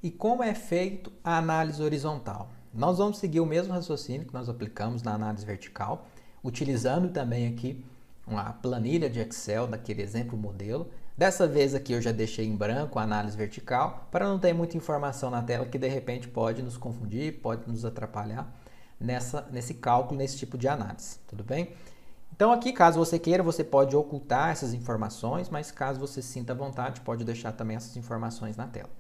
E como é feito a análise horizontal? Nós vamos seguir o mesmo raciocínio que nós aplicamos na análise vertical, utilizando também aqui uma planilha de Excel daquele exemplo modelo. Dessa vez aqui eu já deixei em branco a análise vertical, para não ter muita informação na tela que de repente pode nos confundir, pode nos atrapalhar nesse cálculo, nesse tipo de análise, tudo bem? Então aqui, caso você queira, você pode ocultar essas informações, mas caso você sinta vontade, pode deixar também essas informações na tela.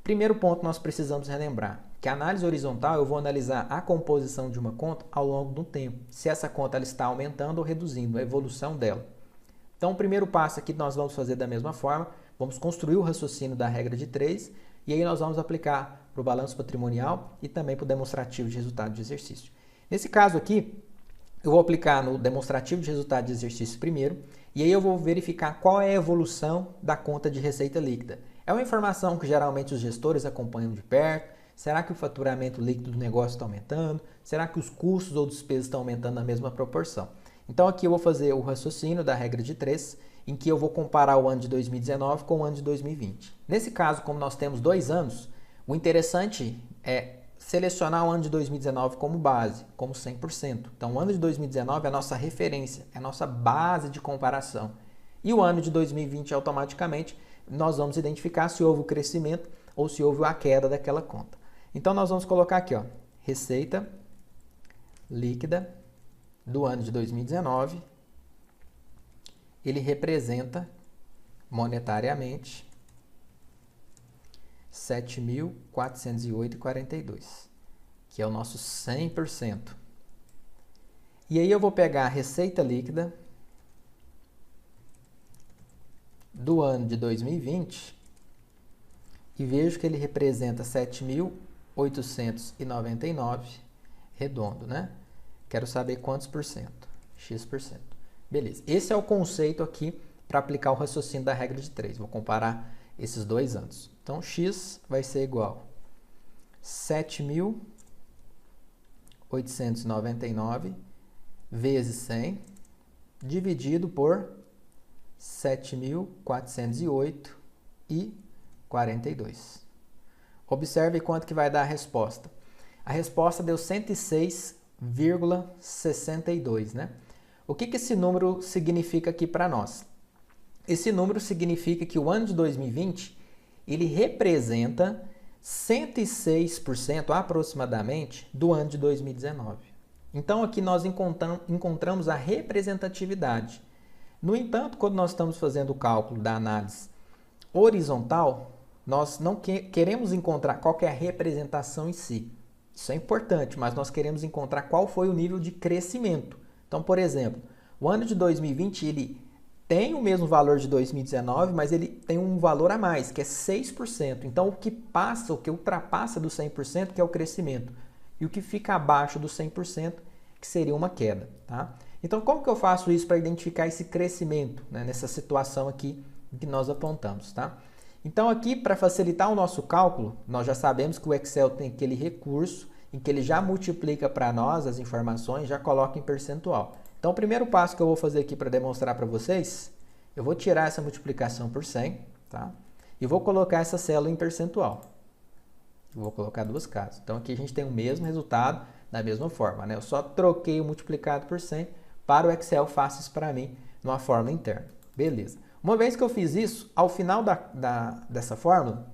Primeiro ponto, nós precisamos relembrar que a análise horizontal eu vou analisar a composição de uma conta ao longo do tempo, se essa conta ela está aumentando ou reduzindo, a evolução dela. Então, o primeiro passo aqui nós vamos fazer da mesma forma, vamos construir o raciocínio da regra de 3 e aí nós vamos aplicar para o balanço patrimonial e também para o demonstrativo de resultado de exercício. Nesse caso aqui, eu vou aplicar no demonstrativo de resultado de exercício primeiro e aí eu vou verificar qual é a evolução da conta de receita líquida. É uma informação que geralmente os gestores acompanham de perto. Será que o faturamento líquido do negócio está aumentando? Será que os custos ou despesas estão aumentando na mesma proporção? Então aqui eu vou fazer o raciocínio da regra de 3, em que eu vou comparar o ano de 2019 com o ano de 2020. Nesse caso, como nós temos 2 anos, o interessante é selecionar o ano de 2019 como base, como 100%. Então o ano de 2019 é a nossa referência, é a nossa base de comparação. E o ano de 2020 automaticamente nós vamos identificar se houve o crescimento ou se houve a queda daquela conta. Então, nós vamos colocar aqui, ó, receita líquida do ano de 2019. Ele representa monetariamente 7.408,42, que é o nosso 100%. E aí eu vou pegar a receita líquida do ano de 2020 e vejo que ele representa 7.899, redondo, né? Quero saber quantos por cento, x%. Beleza, esse é o conceito aqui para aplicar o raciocínio da regra de 3. Vou comparar esses 2 anos. Então, x vai ser igual a 7.899 vezes 100, dividido por 7.408,42. Observe quanto que vai dar a resposta. A resposta deu 106,62, né? O que esse número significa aqui para nós? Esse número significa que o ano de 2020, ele representa 106% aproximadamente do ano de 2019. Então aqui nós encontramos a representatividade. No entanto, quando nós estamos fazendo o cálculo da análise horizontal, nós não queremos encontrar qual que é a representação em si. Isso é importante, mas nós queremos encontrar qual foi o nível de crescimento. Então, por exemplo, o ano de 2020 ele tem o mesmo valor de 2019, mas ele tem um valor a mais, que é 6%. Então, o que ultrapassa do 100%, que é o crescimento, e o que fica abaixo do 100%, que seria uma queda, tá? Então, como que eu faço isso para identificar esse crescimento, né, nessa situação aqui que nós apontamos, tá? Então, aqui, para facilitar o nosso cálculo, nós já sabemos que o Excel tem aquele recurso em que ele já multiplica para nós as informações, já coloca em percentual. Então, o primeiro passo que eu vou fazer aqui para demonstrar para vocês, eu vou tirar essa multiplicação por 100, tá? E vou colocar essa célula em percentual. Eu vou colocar 2 casas. Então, aqui a gente tem o mesmo resultado da mesma forma, né? Eu só troquei o multiplicado por 100 para o Excel, faça isso para mim numa fórmula interna. Beleza. Uma vez que eu fiz isso, ao final dessa fórmula,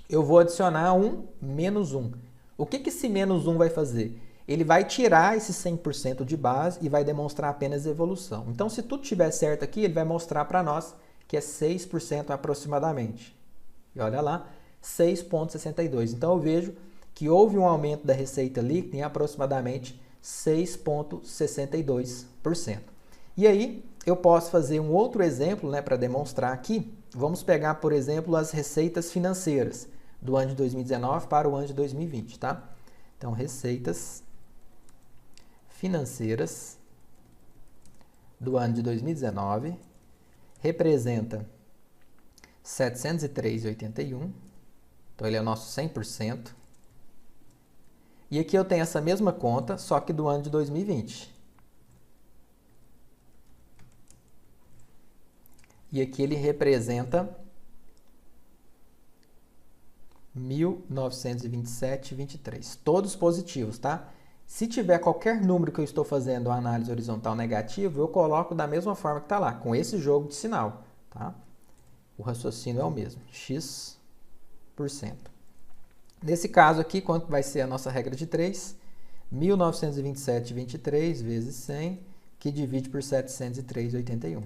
eu vou adicionar um menos 1. O que esse menos 1 vai fazer? Ele vai tirar esse 100% de base e vai demonstrar apenas evolução. Então, se tudo estiver certo aqui, ele vai mostrar para nós que é 6% aproximadamente. E olha lá, 6,62. Então, eu vejo que houve um aumento da receita líquida em aproximadamente 6,62%. E aí, eu posso fazer um outro exemplo, né, para demonstrar aqui. Vamos pegar, por exemplo, as receitas financeiras do ano de 2019 para o ano de 2020, tá? Então, receitas financeiras do ano de 2019 representa 703,81. Então, ele é o nosso 100%. E aqui eu tenho essa mesma conta, só que do ano de 2020. E aqui ele representa 1927,23. Todos positivos, tá? Se tiver qualquer número que eu estou fazendo a análise horizontal negativo, eu coloco da mesma forma que está lá, com esse jogo de sinal, tá? O raciocínio é o mesmo, x%. Nesse caso aqui, quanto vai ser a nossa regra de 3? 1927,23 vezes 100, que divide por 703,81.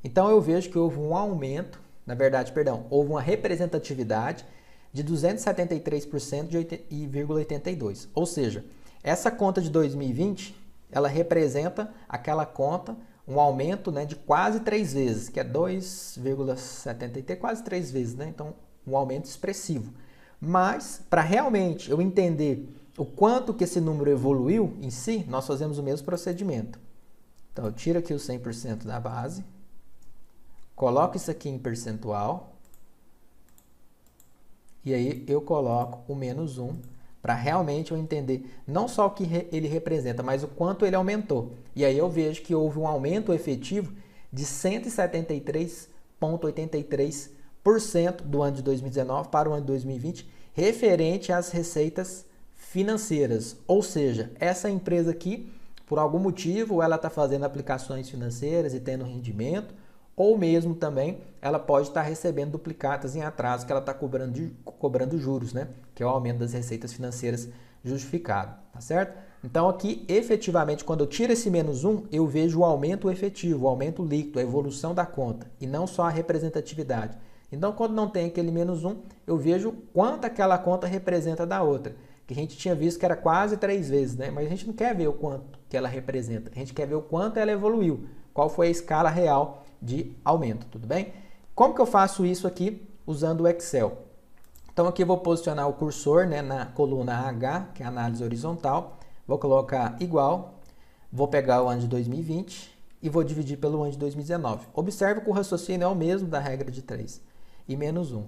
Então, eu vejo que houve um aumento, na verdade, perdão, houve uma representatividade de 273,82%. Ou seja, essa conta de 2020, ela representa aquela conta, um aumento, né, de quase 3 vezes, que é 2,73, quase 3 vezes, né? Então, um aumento expressivo. Mas, para realmente eu entender o quanto que esse número evoluiu em si, nós fazemos o mesmo procedimento. Então, eu tiro aqui o 100% da base, coloco isso aqui em percentual, e aí eu coloco o menos 1, para realmente eu entender não só o que ele representa, mas o quanto ele aumentou. E aí eu vejo que houve um aumento efetivo de 173,83% do ano de 2019 para o ano de 2020, referente às receitas financeiras. Ou seja, essa empresa aqui, por algum motivo, ela está fazendo aplicações financeiras e tendo rendimento, ou mesmo também ela pode estar recebendo duplicatas em atraso que ela está cobrando juros, né? Que é o aumento das receitas financeiras justificado, tá certo? Então aqui, efetivamente, quando eu tiro esse menos 1, eu vejo o aumento efetivo, o aumento líquido, a evolução da conta, e não só a representatividade. Então, quando não tem aquele menos 1, eu vejo quanto aquela conta representa da outra, que a gente tinha visto que era quase 3 vezes, né? Mas a gente não quer ver o quanto que ela representa, a gente quer ver o quanto ela evoluiu, qual foi a escala real de aumento, tudo bem? Como que eu faço isso aqui usando o Excel? Então aqui eu vou posicionar o cursor, né, na coluna H, que é a análise horizontal, vou colocar igual, vou pegar o ano de 2020 e vou dividir pelo ano de 2019. Observe que o raciocínio é o mesmo da regra de 3 e menos 1.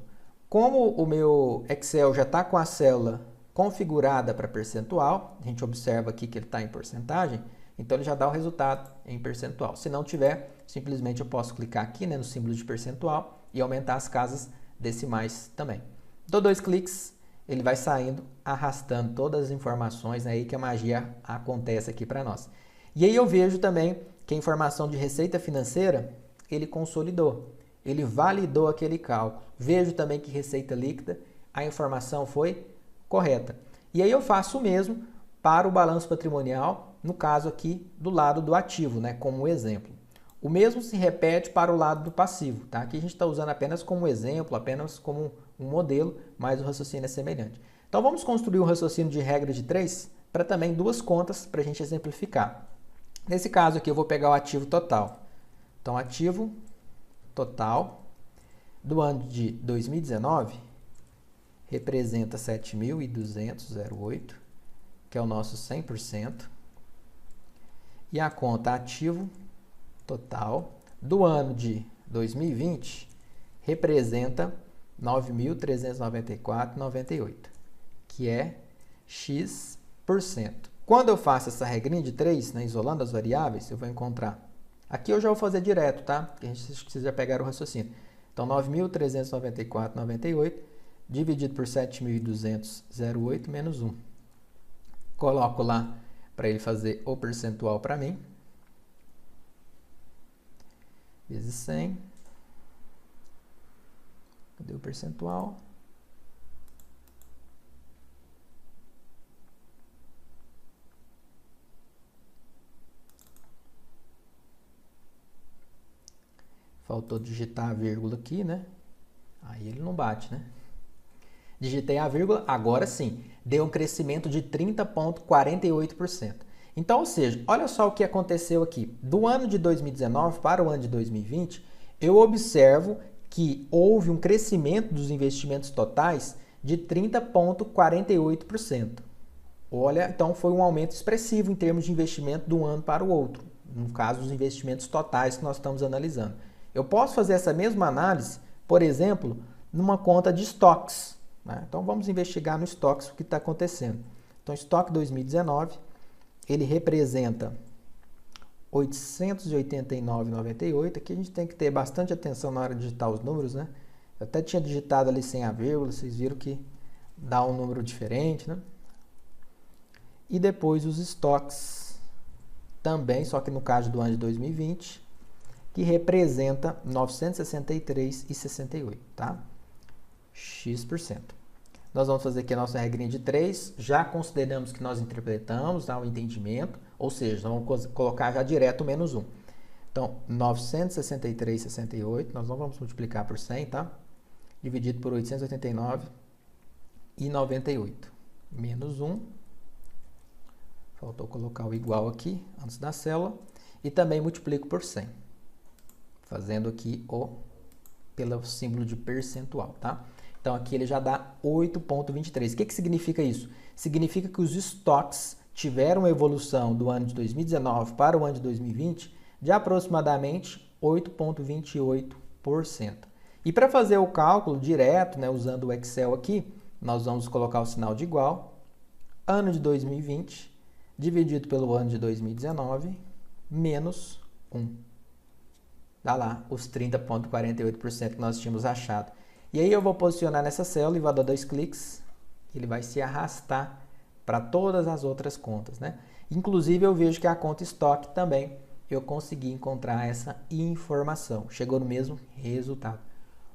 Como o meu Excel já está com a célula configurada para percentual, a gente observa aqui que ele está em porcentagem, então ele já dá o resultado em percentual. Se não tiver, simplesmente eu posso clicar aqui, né, no símbolo de percentual e aumentar as casas decimais também. Dou 2 cliques, ele vai saindo, arrastando todas as informações, né, aí que a magia acontece aqui para nós. E aí eu vejo também que a informação de receita financeira, ele consolidou, ele validou aquele cálculo. Vejo também que receita líquida, a informação foi correta. E aí eu faço o mesmo para o balanço patrimonial, no caso aqui do lado do ativo, né, como exemplo. O mesmo se repete para o lado do passivo, tá? Aqui a gente está usando apenas como exemplo, apenas como um modelo, mas o raciocínio é semelhante. Então vamos construir um raciocínio de regra de 3 para também duas contas para a gente exemplificar. Nesse caso aqui eu vou pegar o ativo total. Então ativo total do ano de 2019 representa 7.200,08, que é o nosso 100%. E a conta ativo total do ano de 2020 representa 9.394,98, que é x%. Quando eu faço essa regrinha de 3, né, isolando as variáveis, eu vou encontrar. Aqui eu já vou fazer direto, tá? Porque a gente precisa pegar o raciocínio. Então, 9.394,98 dividido por 7.200,08 menos 1. Coloco lá para ele fazer o percentual para mim. Vezes 100. Cadê o percentual? Faltou digitar a vírgula aqui, né? Aí ele não bate, né? Digitei a vírgula, agora sim, deu um crescimento de 30,48%. Então, ou seja, olha só o que aconteceu aqui. Do ano de 2019 para o ano de 2020, eu observo que houve um crescimento dos investimentos totais de 30,48%. Olha, então foi um aumento expressivo em termos de investimento de um ano para o outro. No caso, os investimentos totais que nós estamos analisando. Eu posso fazer essa mesma análise, por exemplo, numa conta de estoques, né? Então, vamos investigar no estoques o que está acontecendo. Então, estoque 2019, ele representa 889,98. Aqui a gente tem que ter bastante atenção na hora de digitar os números, né? Eu até tinha digitado ali sem a vírgula, vocês viram que dá um número diferente, né? E depois os estoques também, só que no caso do ano de 2020, que representa 963,68, tá? X%. Nós vamos fazer aqui a nossa regrinha de 3, já consideramos que nós interpretamos, tá, o entendimento, ou seja, nós vamos colocar já direto o menos 1. Então, 963,68, nós não vamos multiplicar por 100, tá? Dividido por 889,98. Menos 1. Faltou colocar o igual aqui, antes da célula. E também multiplico por 100. Fazendo aqui pelo símbolo de percentual, tá? Então, aqui ele já dá 8,23. O que significa isso? Significa que os estoques tiveram uma evolução do ano de 2019 para o ano de 2020 de aproximadamente 8,28%. E para fazer o cálculo direto, né, usando o Excel aqui, nós vamos colocar o sinal de igual, ano de 2020, dividido pelo ano de 2019, menos 1. Dá lá os 30,48% que nós tínhamos achado. E aí eu vou posicionar nessa célula e vou dar 2 cliques, ele vai se arrastar para todas as outras contas, né? Inclusive eu vejo que a conta estoque também eu consegui encontrar essa informação. Chegou no mesmo resultado.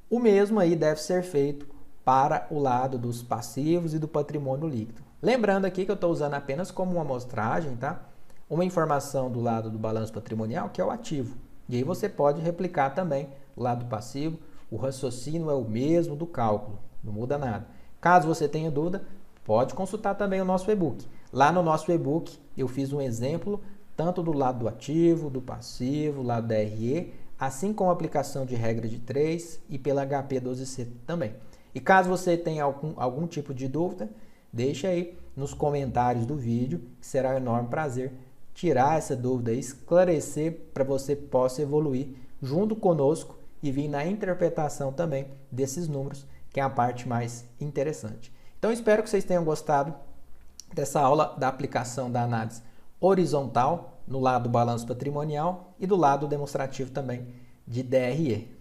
O mesmo aí deve ser feito para o lado dos passivos e do patrimônio líquido. Lembrando aqui que eu estou usando apenas como uma amostragem, tá? Uma informação do lado do balanço patrimonial, que é o ativo. E aí você pode replicar também o lado passivo. O raciocínio é o mesmo do cálculo, não muda nada. Caso você tenha dúvida, pode consultar também o nosso e-book. Lá no nosso e-book eu fiz um exemplo tanto do lado do ativo, do passivo, do lado da RE, assim como a aplicação de regra de 3 e pela HP 12C também. E caso você tenha algum tipo de dúvida, deixa aí nos comentários do vídeo, que será um enorme prazer tirar essa dúvida e esclarecer para você possa evoluir junto conosco e vir na interpretação também desses números, que é a parte mais interessante. Então, espero que vocês tenham gostado dessa aula da aplicação da análise horizontal no lado do balanço patrimonial e do lado demonstrativo também de DRE.